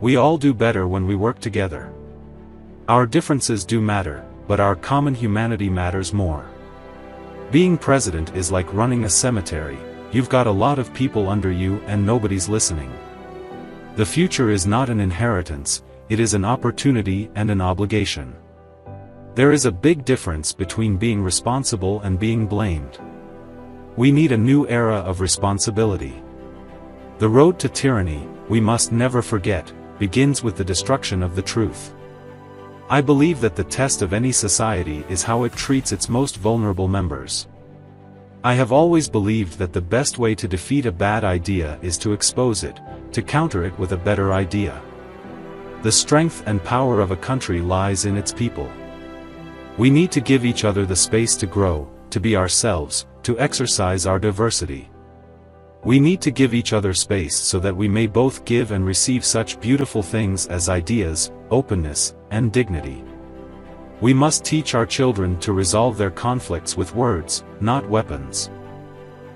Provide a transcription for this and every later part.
We all do better when we work together. Our differences do matter, but our common humanity matters more. Being president is like running a cemetery. You've got a lot of people under you and nobody's listening. The future is not an inheritance, it is an opportunity and an obligation. There is a big difference between being responsible and being blamed. We need a new era of responsibility. The road to tyranny, we must never forget, begins with the destruction of the truth. I believe that the test of any society is how it treats its most vulnerable members. I have always believed that the best way to defeat a bad idea is to expose it, to counter it with a better idea. The strength and power of a country lies in its people. We need to give each other the space to grow, to be ourselves, to exercise our diversity. We need to give each other space so that we may both give and receive such beautiful things as ideas, openness, and dignity. We must teach our children to resolve their conflicts with words, not weapons.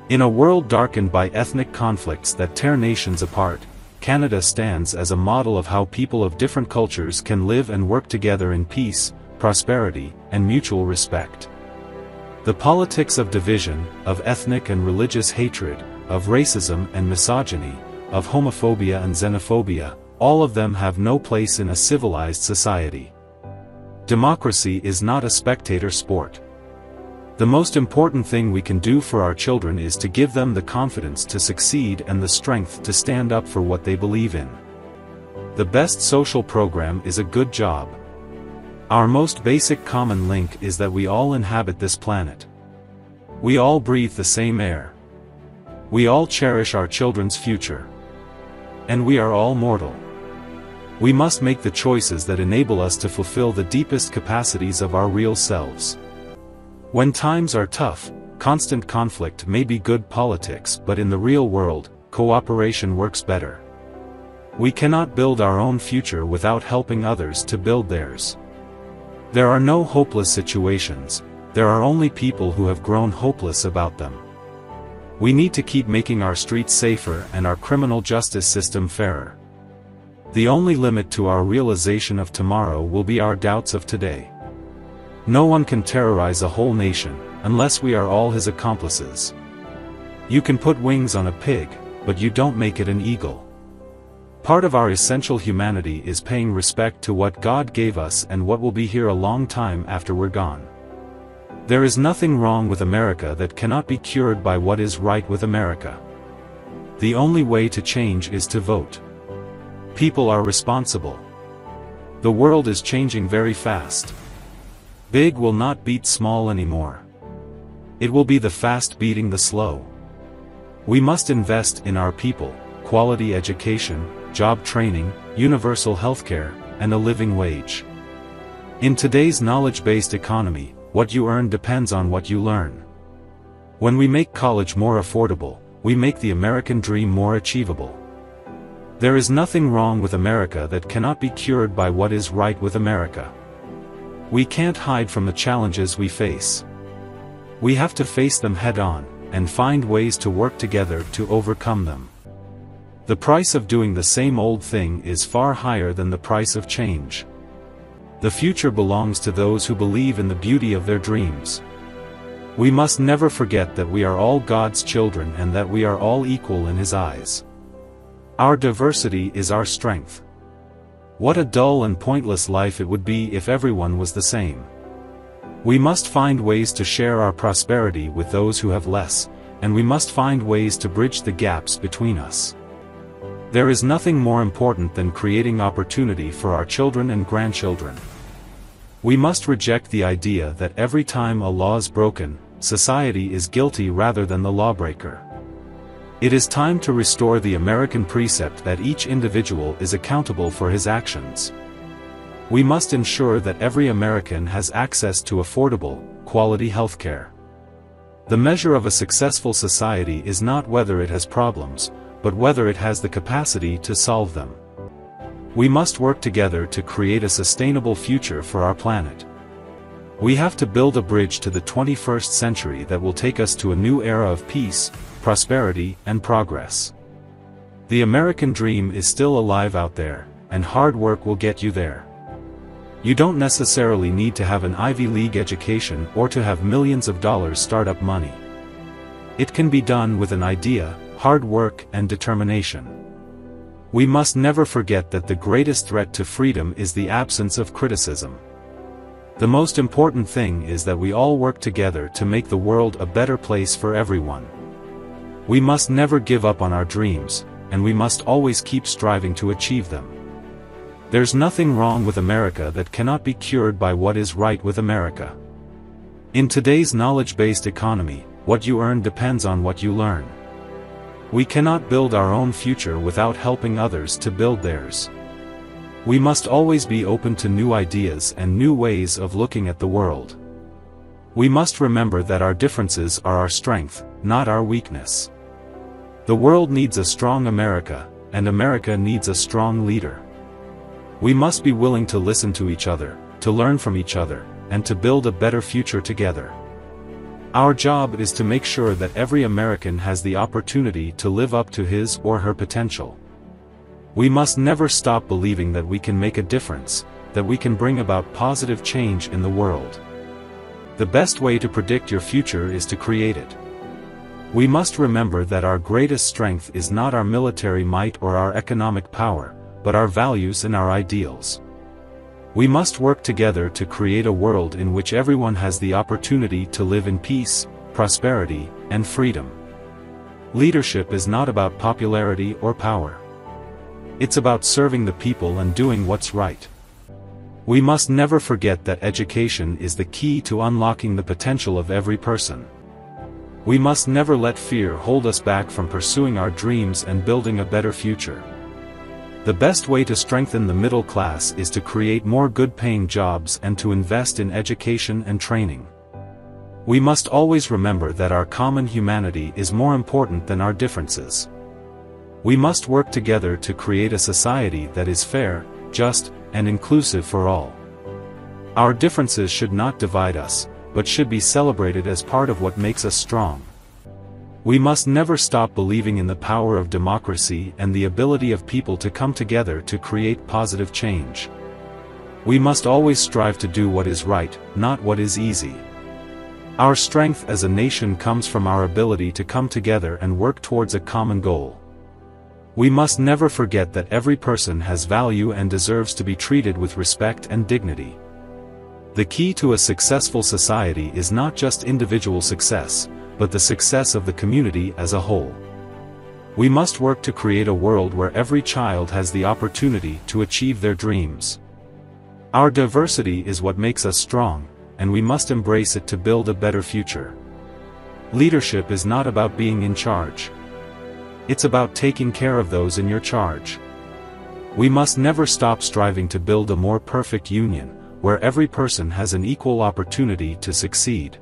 In a world darkened by ethnic conflicts that tear nations apart, Canada stands as a model of how people of different cultures can live and work together in peace, prosperity, and mutual respect. The politics of division, of ethnic and religious hatred, of racism and misogyny, of homophobia and xenophobia, all of them have no place in a civilized society. Democracy is not a spectator sport. The most important thing we can do for our children is to give them the confidence to succeed and the strength to stand up for what they believe in. The best social program is a good job. Our most basic common link is that we all inhabit this planet. We all breathe the same air. We all cherish our children's future. And we are all mortal. We must make the choices that enable us to fulfill the deepest capacities of our real selves. When times are tough, constant conflict may be good politics, but in the real world, cooperation works better. We cannot build our own future without helping others to build theirs. There are no hopeless situations, there are only people who have grown hopeless about them. We need to keep making our streets safer and our criminal justice system fairer. The only limit to our realization of tomorrow will be our doubts of today. No one can terrorize a whole nation, unless we are all his accomplices. You can put wings on a pig, but you don't make it an eagle. Part of our essential humanity is paying respect to what God gave us and what will be here a long time after we're gone. There is nothing wrong with America that cannot be cured by what is right with America. The only way to change is to vote. People are responsible. The world is changing very fast. Big will not beat small anymore. It will be the fast beating the slow. We must invest in our people, quality education, job training, universal healthcare, and a living wage. In today's knowledge-based economy, what you earn depends on what you learn. When we make college more affordable, we make the American dream more achievable. There is nothing wrong with America that cannot be cured by what is right with America. We can't hide from the challenges we face. We have to face them head-on, and find ways to work together to overcome them. The price of doing the same old thing is far higher than the price of change. The future belongs to those who believe in the beauty of their dreams. We must never forget that we are all God's children and that we are all equal in His eyes. Our diversity is our strength. What a dull and pointless life it would be if everyone was the same. We must find ways to share our prosperity with those who have less, and we must find ways to bridge the gaps between us. There is nothing more important than creating opportunity for our children and grandchildren. We must reject the idea that every time a law is broken, society is guilty rather than the lawbreaker. It is time to restore the American precept that each individual is accountable for his actions. We must ensure that every American has access to affordable, quality healthcare. The measure of a successful society is not whether it has problems, but whether it has the capacity to solve them. We must work together to create a sustainable future for our planet. We have to build a bridge to the 21st century that will take us to a new era of peace, prosperity, and progress. The American dream is still alive out there, and hard work will get you there. You don't necessarily need to have an Ivy League education or to have millions of dollars startup money. It can be done with an idea, hard work, and determination. We must never forget that the greatest threat to freedom is the absence of criticism. The most important thing is that we all work together to make the world a better place for everyone. We must never give up on our dreams, and we must always keep striving to achieve them. There's nothing wrong with America that cannot be cured by what is right with America. In today's knowledge-based economy, what you earn depends on what you learn. We cannot build our own future without helping others to build theirs. We must always be open to new ideas and new ways of looking at the world. We must remember that our differences are our strength, not our weakness. The world needs a strong America, and America needs a strong leader. We must be willing to listen to each other, to learn from each other, and to build a better future together. Our job is to make sure that every American has the opportunity to live up to his or her potential. We must never stop believing that we can make a difference, that we can bring about positive change in the world. The best way to predict your future is to create it. We must remember that our greatest strength is not our military might or our economic power, but our values and our ideals. We must work together to create a world in which everyone has the opportunity to live in peace, prosperity, and freedom. Leadership is not about popularity or power. It's about serving the people and doing what's right. We must never forget that education is the key to unlocking the potential of every person. We must never let fear hold us back from pursuing our dreams and building a better future. The best way to strengthen the middle class is to create more good-paying jobs and to invest in education and training. We must always remember that our common humanity is more important than our differences. We must work together to create a society that is fair, just, and inclusive for all. Our differences should not divide us, but should be celebrated as part of what makes us strong. We must never stop believing in the power of democracy and the ability of people to come together to create positive change. We must always strive to do what is right, not what is easy. Our strength as a nation comes from our ability to come together and work towards a common goal. We must never forget that every person has value and deserves to be treated with respect and dignity. The key to a successful society is not just individual success, but the success of the community as a whole. We must work to create a world where every child has the opportunity to achieve their dreams. Our diversity is what makes us strong, and we must embrace it to build a better future. Leadership is not about being in charge. It's about taking care of those in your charge. We must never stop striving to build a more perfect union, where every person has an equal opportunity to succeed.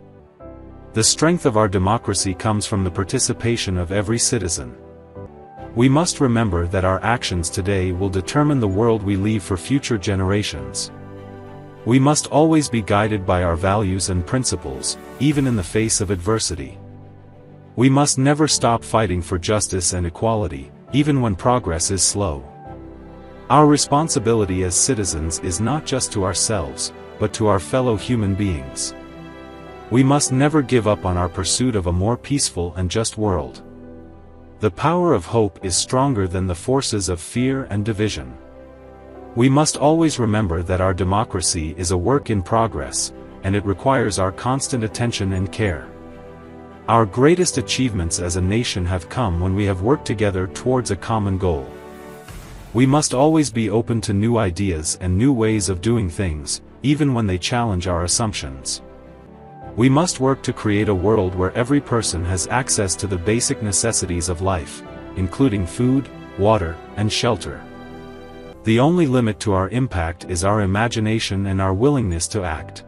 The strength of our democracy comes from the participation of every citizen. We must remember that our actions today will determine the world we leave for future generations. We must always be guided by our values and principles, even in the face of adversity. We must never stop fighting for justice and equality, even when progress is slow. Our responsibility as citizens is not just to ourselves, but to our fellow human beings. We must never give up on our pursuit of a more peaceful and just world. The power of hope is stronger than the forces of fear and division. We must always remember that our democracy is a work in progress, and it requires our constant attention and care. Our greatest achievements as a nation have come when we have worked together towards a common goal. We must always be open to new ideas and new ways of doing things, even when they challenge our assumptions. We must work to create a world where every person has access to the basic necessities of life, including food, water, and shelter. The only limit to our impact is our imagination and our willingness to act.